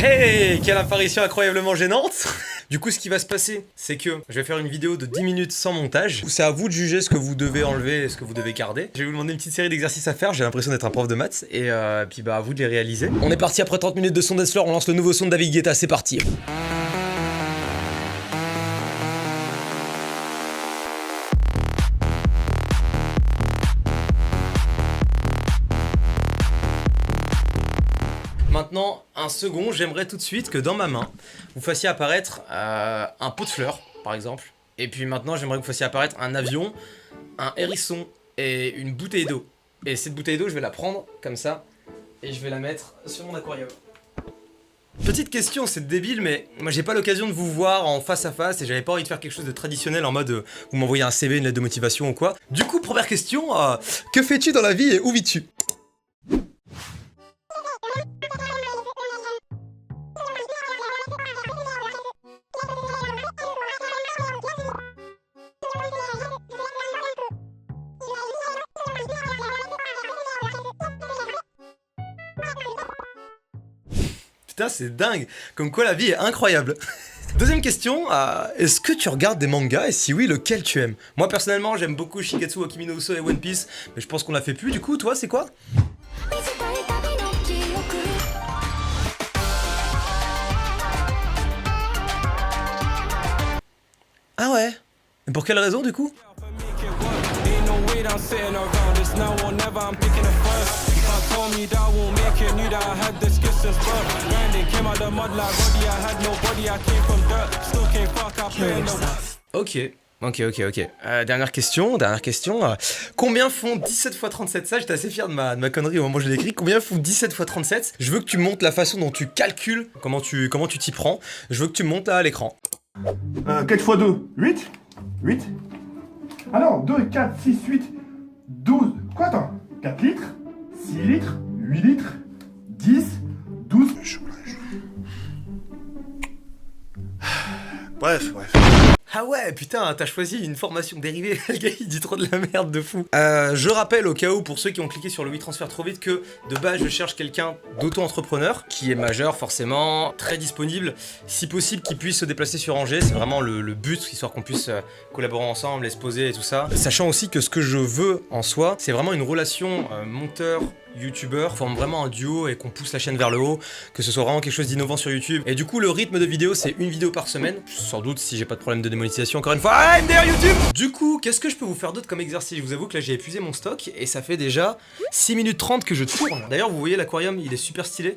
Hey, quelle apparition incroyablement gênante. Du coup, ce qui va se passer, c'est que je vais faire une vidéo de 10 minutes sans montage. C'est à vous de juger ce que vous devez enlever et ce que vous devez garder. Je vais vous demander une petite série d'exercices à faire, j'ai l'impression d'être un prof de maths. Et puis bah à vous de les réaliser. On est parti après 30 minutes de son Dancefloor, on lance le nouveau son de David Guetta, c'est parti. Maintenant, un second, j'aimerais tout de suite que dans ma main, vous fassiez apparaître un pot de fleurs, par exemple. Et puis maintenant, j'aimerais que vous fassiez apparaître un avion, un hérisson et une bouteille d'eau. Et cette bouteille d'eau, je vais la prendre comme ça et je vais la mettre sur mon aquarium. Petite question, c'est débile, mais moi j'ai pas l'occasion de vous voir en face à face et j'avais pas envie de faire quelque chose de traditionnel en mode vous m'envoyez un CV, une lettre de motivation ou quoi. Du coup, première question, que fais-tu dans la vie et où vis-tu? Putain, c'est dingue. Comme quoi la vie est incroyable. Deuxième question, est-ce que tu regardes des mangas et si oui, lequel tu aimes? Moi personnellement, j'aime beaucoup Shigetsu wa Kimi no Uso et One Piece, mais je pense qu'on l'a fait plus. Du coup, toi, c'est quoi? Ah ouais? Mais pour quelle raison du coup? Ok. Dernière question. Combien font 17 x 37? Ça, j'étais assez fier de ma connerie au moment où je l'ai écrit. Combien font 17 x 37? Je veux que tu montes la façon dont tu calcules, comment tu t'y prends. Je veux que tu montes là à l'écran. 4 x 2, 8. 8. Ah non, 2, 4, 6, 8, 12. Quoi, attends? 4 litres, 6 litres, 8 litres, 10, 12. Bref. Ah ouais, putain, t'as choisi une formation dérivée. Le gars, il dit trop de la merde de fou. Je rappelle au cas où, pour ceux qui ont cliqué sur le WeTransfer trop vite, que de base, je cherche quelqu'un d'auto-entrepreneur, qui est majeur forcément, très disponible, si possible qu'il puisse se déplacer sur Angers. C'est vraiment le but, histoire qu'on puisse collaborer ensemble, exposer et tout ça. Sachant aussi que ce que je veux en soi, c'est vraiment une relation monteur, youtubeur, forme vraiment un duo et qu'on pousse la chaîne vers le haut, que ce soit vraiment quelque chose d'innovant sur YouTube. Et du coup, le rythme de vidéo, c'est une vidéo par semaine, sans doute si j'ai pas de problème de démonétisation, encore une fois. Ah, MDR YouTube! Du coup, qu'est-ce que je peux vous faire d'autre comme exercice? Je vous avoue que là, j'ai épuisé mon stock et ça fait déjà 6 minutes 30 que je tourne. D'ailleurs, vous voyez l'aquarium, il est super stylé.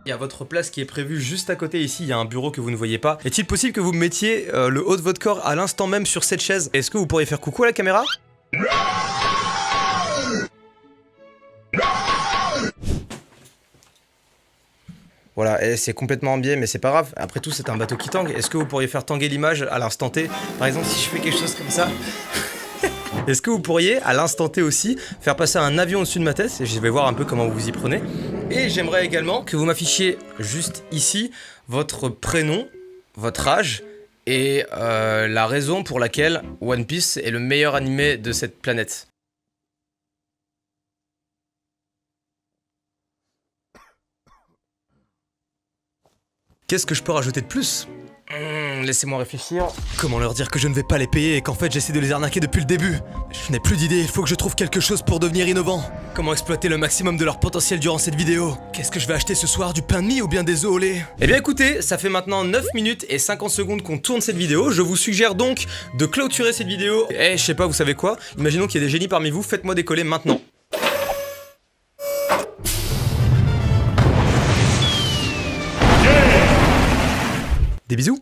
Il y a votre place qui est prévue juste à côté ici, il y a un bureau que vous ne voyez pas. Est-il possible que vous mettiez le haut de votre corps à l'instant même sur cette chaise? Est-ce que vous pourriez faire coucou à la caméra? Voilà, et c'est complètement biais, mais c'est pas grave. Après tout, c'est un bateau qui tangue. Est-ce que vous pourriez faire tanguer l'image à l'instant T? Par exemple, si je fais quelque chose comme ça. Est-ce que vous pourriez, à l'instant T aussi, faire passer un avion au-dessus de ma tête? Et je vais voir un peu comment vous vous y prenez. Et j'aimerais également que vous m'affichiez juste ici votre prénom, votre âge et la raison pour laquelle One Piece est le meilleur animé de cette planète. Qu'est-ce que je peux rajouter de plus? Laissez-moi réfléchir. Comment leur dire que je ne vais pas les payer et qu'en fait j'essaie de les arnaquer depuis le début? Je n'ai plus d'idée, il faut que je trouve quelque chose pour devenir innovant. Comment exploiter le maximum de leur potentiel durant cette vidéo? Qu'est-ce que je vais acheter ce soir, du pain de mie ou bien des œufs au lait? Eh bien écoutez, ça fait maintenant 9 minutes et 50 secondes qu'on tourne cette vidéo. Je vous suggère donc de clôturer cette vidéo. Je sais pas, vous savez quoi? Imaginons qu'il y ait des génies parmi vous, faites-moi décoller maintenant. Des bisous.